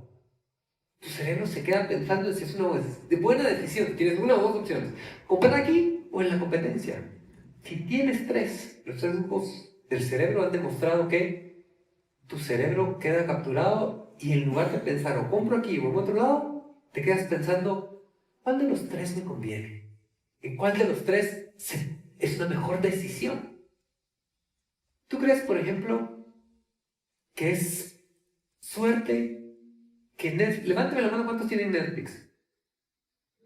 Tu cerebro se queda pensando en si es una buena decisión. Tienes una o 2 opciones. Comprar aquí o en la competencia. Si tienes los 3 grupos del cerebro han demostrado que tu cerebro queda capturado y en lugar de pensar o compro aquí o en otro lado, te quedas pensando, ¿cuál de los 3 me conviene? ¿En cuál de los 3 es una mejor decisión? ¿Tú crees, por ejemplo, que es suerte que Netflix... Levántame la mano, ¿cuántos tienen Netflix?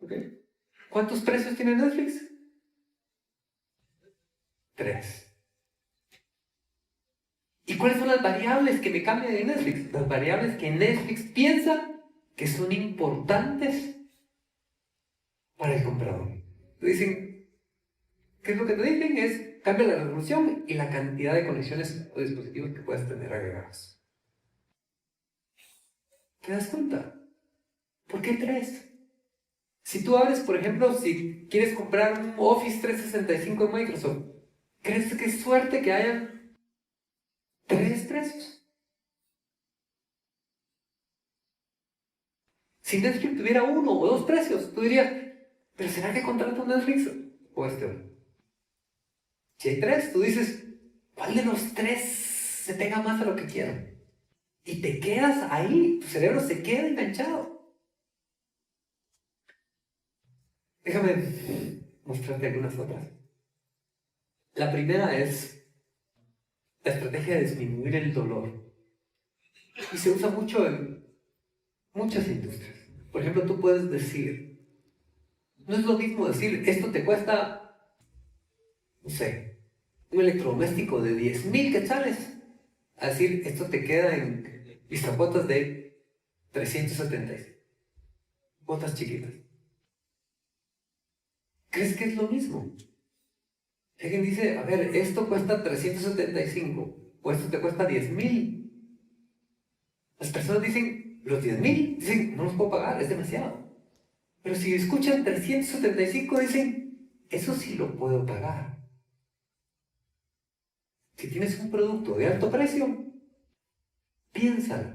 ¿Okay? ¿Cuántos precios tiene Netflix? 3. ¿Y cuáles son las variables que me cambian de Netflix? Las variables que Netflix piensa que son importantes para el comprador. Te dicen, ¿qué es lo que te dicen? Es, cambia la resolución y la cantidad de conexiones o dispositivos que puedes tener agregados. ¿Te das cuenta? ¿Por qué 3? Si tú abres, por ejemplo, si quieres comprar un Office 365 de Microsoft, ¿crees que es suerte que haya 3 precios? Si Netflix tuviera 1 o 2 precios, tú dirías, ¿pero será que contrato Netflix o este otro? Si hay 3, tú dices, ¿cuál de los 3 se pega más a lo que quiero? Y te quedas ahí, tu cerebro se queda enganchado. Déjame mostrarte algunas otras. La primera es la estrategia de disminuir el dolor. Y se usa mucho en muchas industrias. Por ejemplo, tú puedes decir, no es lo mismo decir, esto te cuesta, no sé, un electrodoméstico de 10,000 quetzales, a decir, esto te queda en listacuotas de 376. Cuotas chiquitas. ¿Crees que es lo mismo? Alguien dice, a ver, esto cuesta 375 o esto te cuesta 10,000. Las personas dicen, los 10,000, dicen, no los puedo pagar, es demasiado. Pero si escuchan 375, dicen, eso sí lo puedo pagar. Si tienes un producto de alto precio, piénsalo.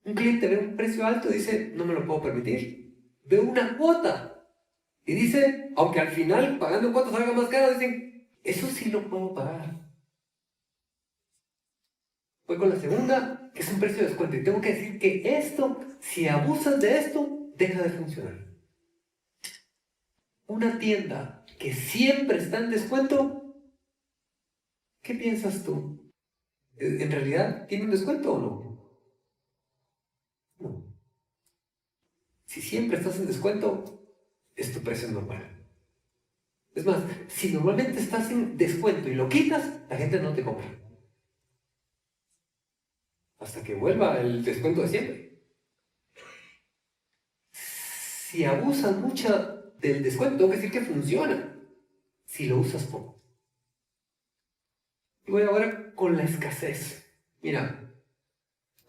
Un cliente ve un precio alto y dice, no me lo puedo permitir. Ve una cuota y dice, aunque al final pagando cuotas salga más caro, dicen, eso sí lo puedo pagar. Voy con la segunda, que es un precio de descuento. Y tengo que decir que esto, si abusas de esto, deja de funcionar. Una tienda que siempre está en descuento, ¿qué piensas tú? ¿En realidad tiene un descuento o no? No. Si siempre estás en descuento, es tu precio normal. Es más, si normalmente estás en descuento y lo quitas, la gente no te compra. Hasta que vuelva el descuento de siempre. Si abusas mucho del descuento, tengo que decir que funciona. Si lo usas poco. Y voy ahora con la escasez. Mira,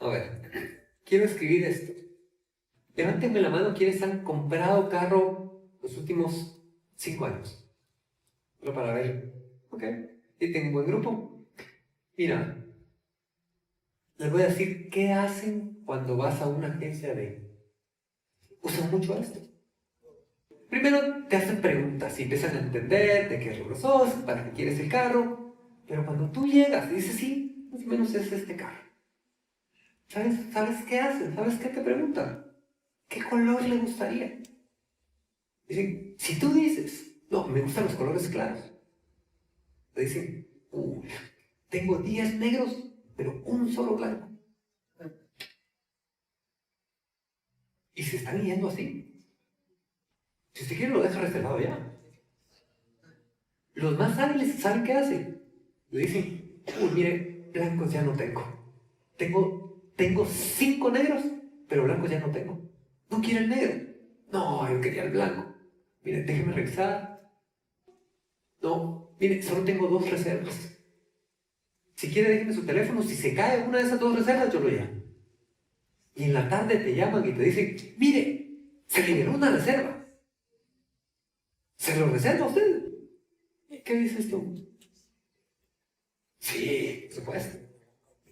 a ver, quiero escribir esto. Levántenme la mano quienes han comprado carro los últimos 5 años. Solo para ver. Ok. Y tengo un buen grupo. Mira, les voy a decir qué hacen cuando vas a una agencia de... Usan mucho esto. Primero te hacen preguntas y empiezan a entender de qué rubro sos, para qué quieres el carro. Pero cuando tú llegas y dices, sí, más o menos es este carro. ¿Sabes qué hacen? ¿Sabes qué te preguntan? ¿Qué color le gustaría? Dicen, si tú dices, no, me gustan los colores claros. Te dicen, uy, tengo 10 negros, pero un solo blanco. Y se están yendo así. Si usted quiere lo deja reservado ya. Los más hábiles, ¿saben qué hacen? Le dicen, uy, mire, blancos ya no tengo. Tengo 5 negros, pero blancos ya no tengo. ¿No quiere el negro? No, yo quería el blanco. Mire, déjeme revisar. No, mire, solo tengo 2 reservas. Si quiere, déjeme su teléfono. Si se cae una de esas 2 reservas, yo lo llamo. Y en la tarde te llaman y te dicen, mire, se liberó una reserva. ¿Se lo reserva usted? ¿Qué dices tú? Sí, por supuesto.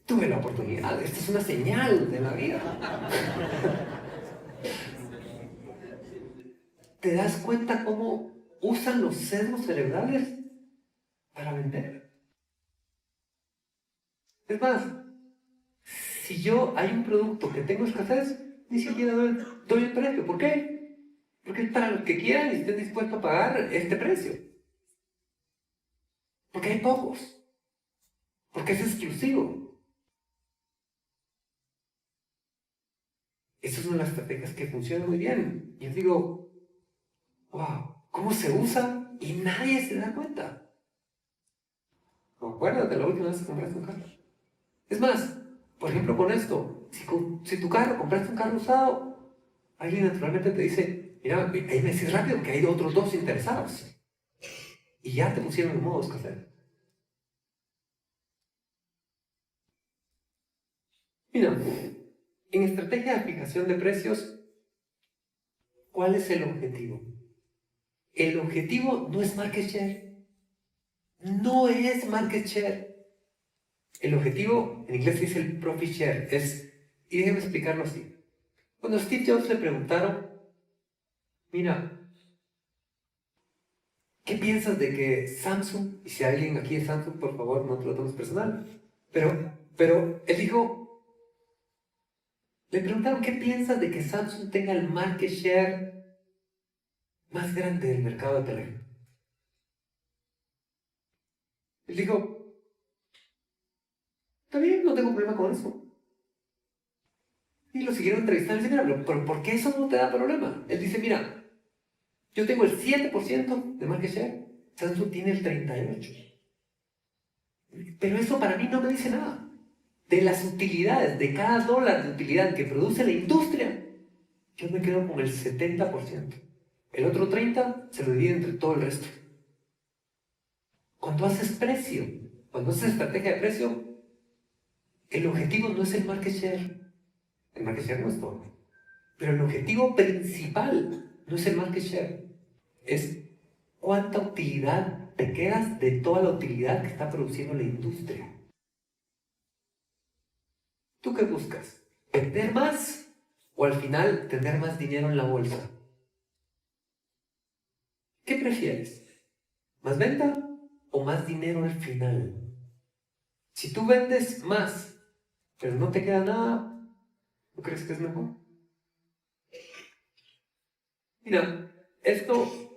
Tuve la oportunidad. Esta es una señal de la vida. ¿Te das cuenta cómo usan los sesgos cerebrales para vender? Es más, si yo hay un producto que tengo escasez, ni siquiera doy el precio. ¿Por qué? Porque es para los que quieran y estén dispuestos a pagar este precio. Porque hay pocos. Porque es exclusivo. Esa es una de las estrategias que funciona muy bien. Y yo digo, wow, ¿cómo se usa? Y nadie se da cuenta. Acuérdate la última vez que compraste un carro. Es más, por ejemplo con esto, si tu carro, compraste un carro usado, alguien naturalmente te dice, mira, ahí me decís rápido que hay otros 2 interesados. Y ya te pusieron en modo escasez. Mira, en estrategia de fijación de precios, ¿cuál es el objetivo? El objetivo no es market share. No es market share. El objetivo, en inglés se dice el profit share, y déjeme explicarlo así. Cuando a Steve Jobs le preguntaron, mira, ¿qué piensas de que Samsung, y si alguien aquí es Samsung, por favor, no te lo tomes personal, pero él dijo, le preguntaron, ¿qué piensas de que Samsung tenga el market share más grande del mercado de teléfono? Él dijo, está bien, no tengo problema con eso. Y lo siguieron entrevistando y dice, mira, pero ¿por qué eso no te da problema? Él dice, mira, yo tengo el 7% de market share, Samsung tiene el 38%. Pero eso para mí no me dice nada. De las utilidades, de cada dólar de utilidad que produce la industria, yo me quedo con el 70%. El otro 30% se lo divide entre todo el resto. Cuando haces precio, cuando haces estrategia de precio, el objetivo no es el market share. El market share no es todo. Pero el objetivo principal no es el market share. Es cuánta utilidad te quedas de toda la utilidad que está produciendo la industria. ¿Tú qué buscas? ¿Vender más o al final tener más dinero en la bolsa? ¿Qué prefieres? ¿Más venta o más dinero al final? Si tú vendes más, pero no te queda nada, ¿no crees que es mejor? Mira, esto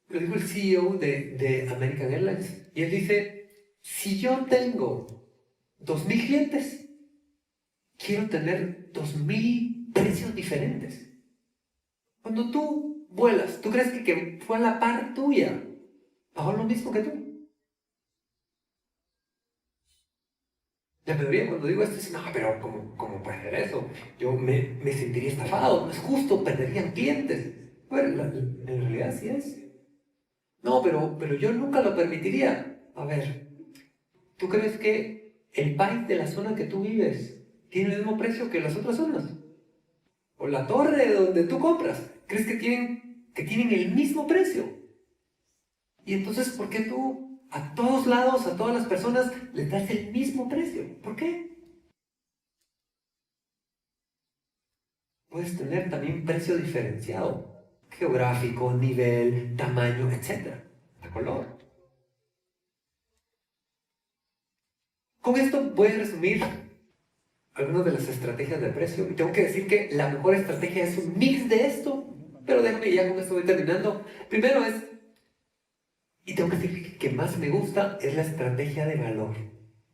lo dijo el CEO de American Airlines. Y él dice, si yo tengo 2,000 clientes, quiero tener 2,000 precios diferentes. Cuando tú vuelas, ¿tú crees que fue a la par tuya pagó lo mismo que tú? La mayoría cuando digo esto dice, no, pero ¿cómo puede ser eso? Yo me sentiría estafado, no es justo, perderían clientes. Bueno, en realidad sí es. No, pero yo nunca lo permitiría. A ver, ¿tú crees que el país de la zona que tú vives tiene el mismo precio que las otras zonas? O la torre donde tú compras, ¿crees que tienen el mismo precio? Y entonces, ¿por qué tú a todos lados, a todas las personas, les das el mismo precio? ¿Por qué? Puedes tener también precio diferenciado, geográfico, nivel, tamaño, etc. A color. Con esto voy a resumir algunas de las estrategias de precio. Y tengo que decir que la mejor estrategia es un mix de esto. Pero déjame, ya con esto voy terminando. Primero es, y tengo que decir que más me gusta, es la estrategia de valor.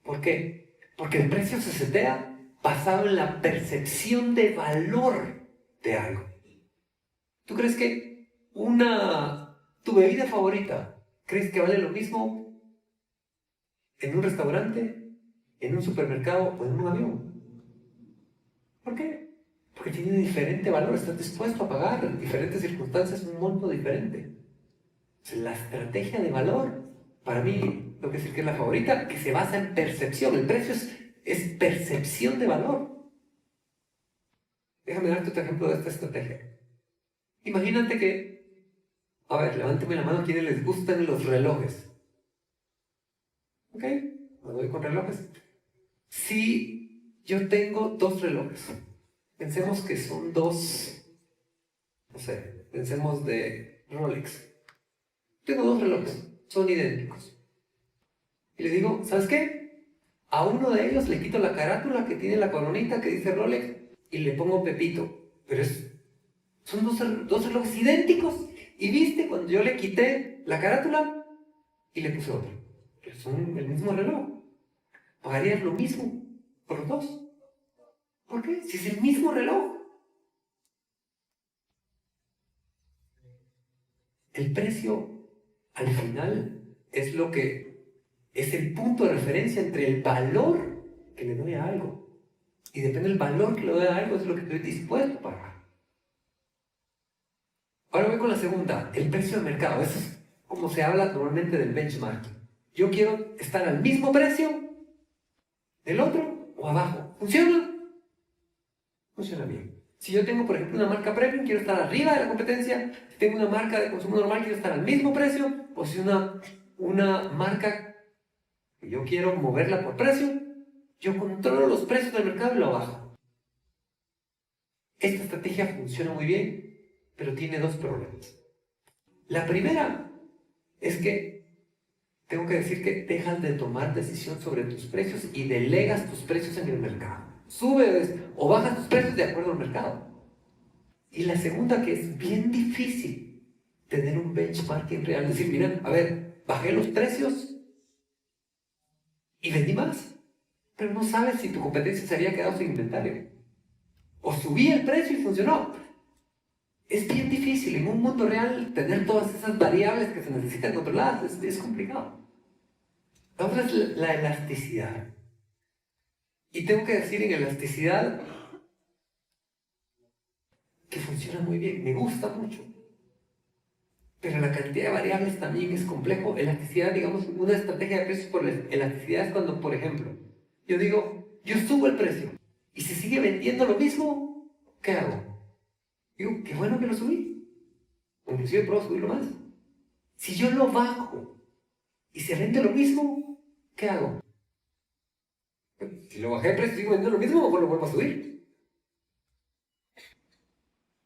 ¿Por qué? Porque el precio se setea basado en la percepción de valor de algo. ¿Tú crees que tu bebida favorita, crees que vale lo mismo en un restaurante, en un supermercado o en un avión? ¿Por qué? Porque tiene diferente valor, estás dispuesto a pagar en diferentes circunstancias un monto diferente. La estrategia de valor, para mí, tengo que decir que es la favorita, que se basa en percepción. El precio es percepción de valor. Déjame darte otro ejemplo de esta estrategia. Imagínate que, a ver, levánteme la mano quienes les gustan los relojes. ¿Ok? Me voy con relojes. Si yo tengo dos relojes, pensemos que son dos, no sé, pensemos de Rolex. Tengo dos relojes, son idénticos. Y le digo, ¿sabes qué? A uno de ellos le quito la carátula que tiene la coronita que dice Rolex y le pongo Pepito. Pero son dos relojes idénticos. Y viste, cuando yo le quité la carátula y le puse otro. Pero son el mismo reloj. Pagarías lo mismo por los dos. ¿Por qué? Si es el mismo reloj. El precio, al final, es el punto de referencia entre el valor que le doy a algo. Y depende del valor que le doy a algo, es lo que estoy dispuesto a pagar. Ahora voy con la segunda, el precio de mercado. Eso es como se habla normalmente del benchmarking. Yo quiero estar al mismo precio del otro o abajo. ¿Funciona? Funciona bien. Si yo tengo, por ejemplo, una marca premium, quiero estar arriba de la competencia. Si tengo una marca de consumo normal, quiero estar al mismo precio. O si una marca que yo quiero moverla por precio, yo controlo los precios del mercado y lo bajo. Esta estrategia funciona muy bien, pero tiene dos problemas. La primera es que tengo que decir que dejas de tomar decisión sobre tus precios y delegas tus precios en el mercado. Subes o bajas tus precios de acuerdo al mercado. Y la segunda, que es bien difícil tener un benchmarking real. Decir, mira, a ver, bajé los precios y vendí más, pero no sabes si tu competencia se había quedado sin inventario. O subí el precio y funcionó. Es bien difícil en un mundo real tener todas esas variables que se necesitan controladas. Es complicado. La otra es la elasticidad. Y tengo que decir en elasticidad que funciona muy bien, me gusta mucho. Pero la cantidad de variables también es complejo. Elasticidad, digamos, una estrategia de precios por elasticidad es cuando, por ejemplo, yo digo, yo subo el precio y se sigue vendiendo lo mismo, ¿qué hago? Digo, qué bueno que lo subí. Inclusive puedo subirlo más. Si yo lo bajo y se vende lo mismo, ¿qué hago? Si lo bajé de precio y sigo vendiendo lo mismo, mejor lo vuelvo a subir.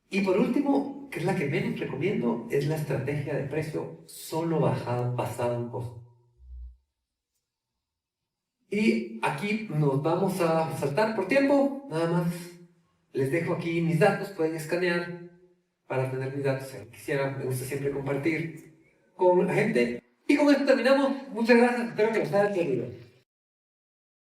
Y por último, que es la que menos recomiendo, es la estrategia de precio solo basada en costo. Y aquí nos vamos a saltar por tiempo, nada más les dejo aquí mis datos, pueden escanear para tener mis datos. Me gusta siempre compartir con la gente. Y con esto terminamos. Muchas gracias, espero que les haya servido.